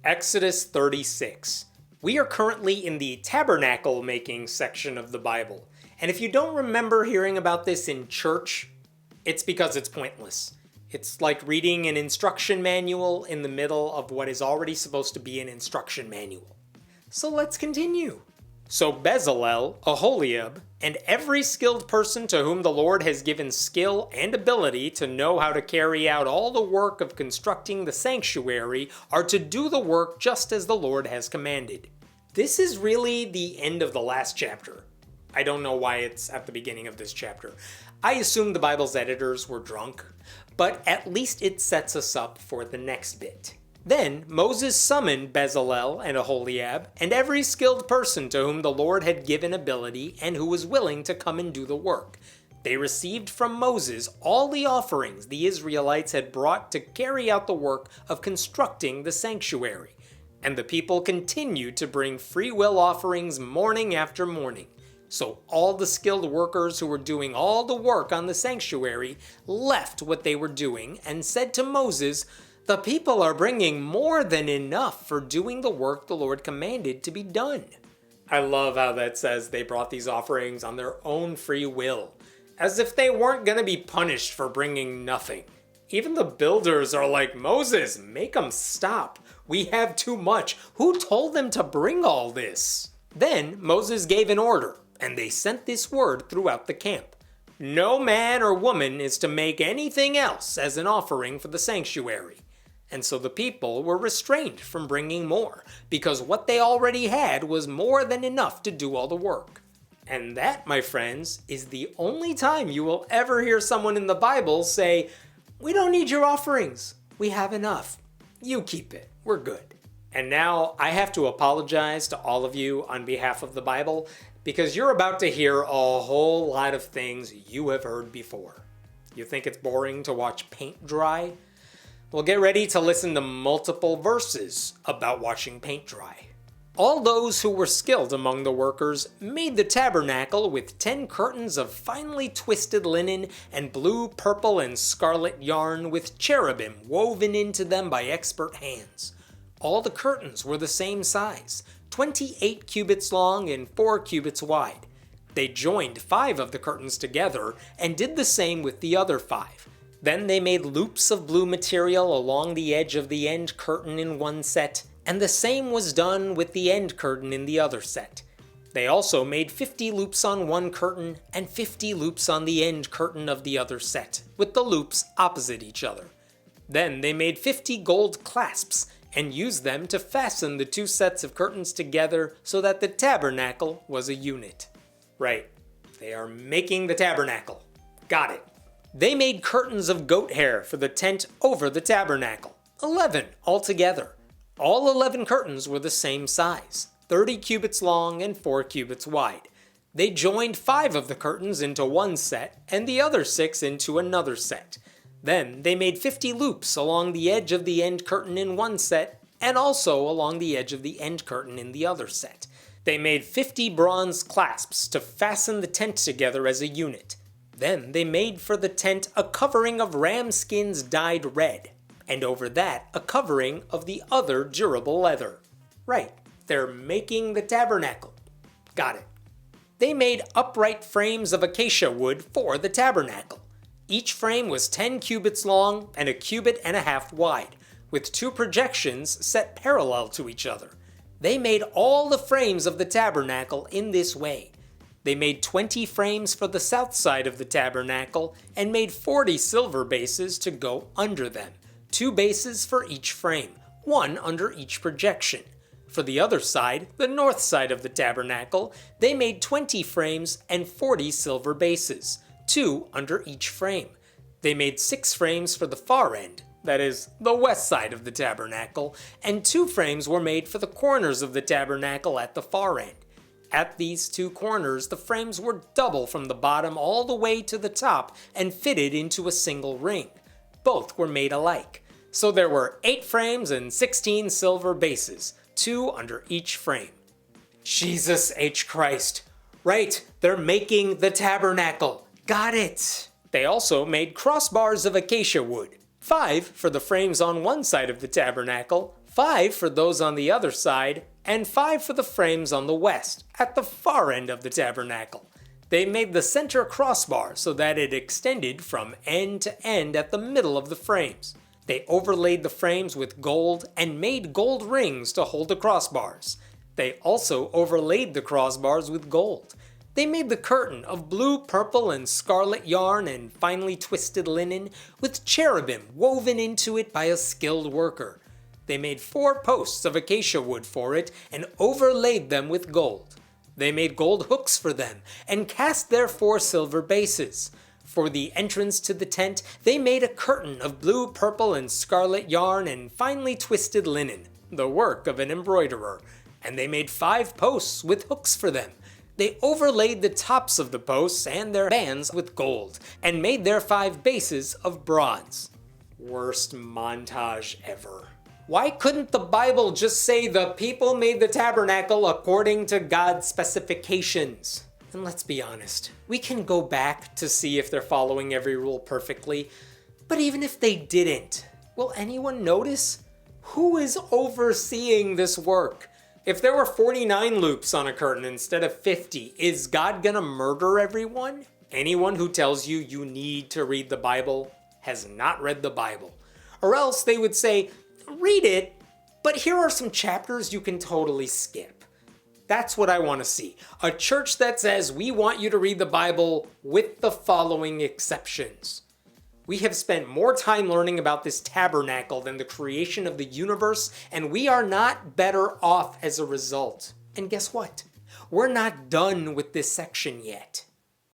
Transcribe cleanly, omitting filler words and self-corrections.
Exodus 36. We are currently in the tabernacle making section of the Bible. And if you don't remember hearing about this in church, it's because it's pointless. It's like reading an instruction manual in the middle of what is already supposed to be an instruction manual. So let's continue. So Bezalel, Aholiab, and every skilled person to whom the Lord has given skill and ability to know how to carry out all the work of constructing the sanctuary are to do the work just as the Lord has commanded. This is really the end of the last chapter. I don't know why it's at the beginning of this chapter. I assume the Bible's editors were drunk, but at least it sets us up for the next bit. Then Moses summoned Bezalel and Aholiab, and every skilled person to whom the Lord had given ability and who was willing to come and do the work. They received from Moses all the offerings the Israelites had brought to carry out the work of constructing the sanctuary. And the people continued to bring free will offerings morning after morning. So all the skilled workers who were doing all the work on the sanctuary left what they were doing and said to Moses, "The people are bringing more than enough for doing the work the Lord commanded to be done." I love how that says they brought these offerings on their own free will, as if they weren't going to be punished for bringing nothing. Even the builders are like, "Moses, make them stop. We have too much. Who told them to bring all this?" Then Moses gave an order, and they sent this word throughout the camp. No man or woman is to make anything else as an offering for the sanctuary. And so the people were restrained from bringing more, because what they already had was more than enough to do all the work. And that, my friends, is the only time you will ever hear someone in the Bible say, "We don't need your offerings. We have enough. You keep it. We're good." And now I have to apologize to all of you on behalf of the Bible, because you're about to hear a whole lot of things you have heard before. You think it's boring to watch paint dry? Well, get ready to listen to multiple verses about watching paint dry. All those who were skilled among the workers made the tabernacle with 10 curtains of finely twisted linen and blue, purple, and scarlet yarn with cherubim woven into them by expert hands. All the curtains were the same size, 28 cubits long and 4 cubits wide. They joined 5 of the curtains together and did the same with the other 5. Then they made loops of blue material along the edge of the end curtain in one set, and the same was done with the end curtain in the other set. They also made 50 loops on one curtain and 50 loops on the end curtain of the other set, with the loops opposite each other. Then they made 50 gold clasps and used them to fasten the 2 sets of curtains together so that the tabernacle was a unit. Right, they are making the tabernacle. Got it. They made curtains of goat hair for the tent over the tabernacle, 11 altogether. All 11 curtains were the same size, 30 cubits long and 4 cubits wide. They joined 5 of the curtains into one set and the other 6 into another set. Then they made 50 loops along the edge of the end curtain in one set and also along the edge of the end curtain in the other set. They made 50 bronze clasps to fasten the tent together as a unit. Then they made for the tent a covering of ram skins dyed red, and over that a covering of the other durable leather. Right, they're making the tabernacle. Got it. They made upright frames of acacia wood for the tabernacle. Each frame was 10 cubits long and a cubit and a half wide, with 2 projections set parallel to each other. They made all the frames of the tabernacle in this way. They made 20 frames for the south side of the tabernacle and made 40 silver bases to go under them, 2 bases for each frame, 1 under each projection. For the other side, the north side of the tabernacle, they made 20 frames and 40 silver bases, 2 under each frame. They made 6 frames for the far end, that is, the west side of the tabernacle, and 2 frames were made for the corners of the tabernacle at the far end. At these 2 corners, the frames were double from the bottom all the way to the top and fitted into a single ring. Both were made alike. So there were 8 frames and 16 silver bases, 2 under each frame. Jesus H. Christ. Right, they're making the tabernacle. Got it. They also made crossbars of acacia wood, 5 for the frames on one side of the tabernacle, 5 for those on the other side, and 5 for the frames on the west, at the far end of the tabernacle. They made the center crossbar so that it extended from end to end at the middle of the frames. They overlaid the frames with gold and made gold rings to hold the crossbars. They also overlaid the crossbars with gold. They made the curtain of blue, purple, and scarlet yarn and finely twisted linen with cherubim woven into it by a skilled worker. They made 4 posts of acacia wood for it and overlaid them with gold. They made gold hooks for them and cast their 4 silver bases. For the entrance to the tent, they made a curtain of blue, purple, and scarlet yarn and finely twisted linen, the work of an embroiderer. And they made 5 posts with hooks for them. They overlaid the tops of the posts and their bands with gold, and made their 5 bases of bronze. Worst montage ever. Why couldn't the Bible just say the people made the tabernacle according to God's specifications? And let's be honest, we can go back to see if they're following every rule perfectly, but even if they didn't, will anyone notice? Who is overseeing this work? If there were 49 loops on a curtain instead of 50, is God gonna murder everyone? Anyone who tells you you need to read the Bible has not read the Bible. Or else they would say, read it, but here are some chapters you can totally skip. That's what I want to see. A church that says we want you to read the Bible with the following exceptions. We have spent more time learning about this tabernacle than the creation of the universe, and we are not better off as a result. And guess what? We're not done with this section yet.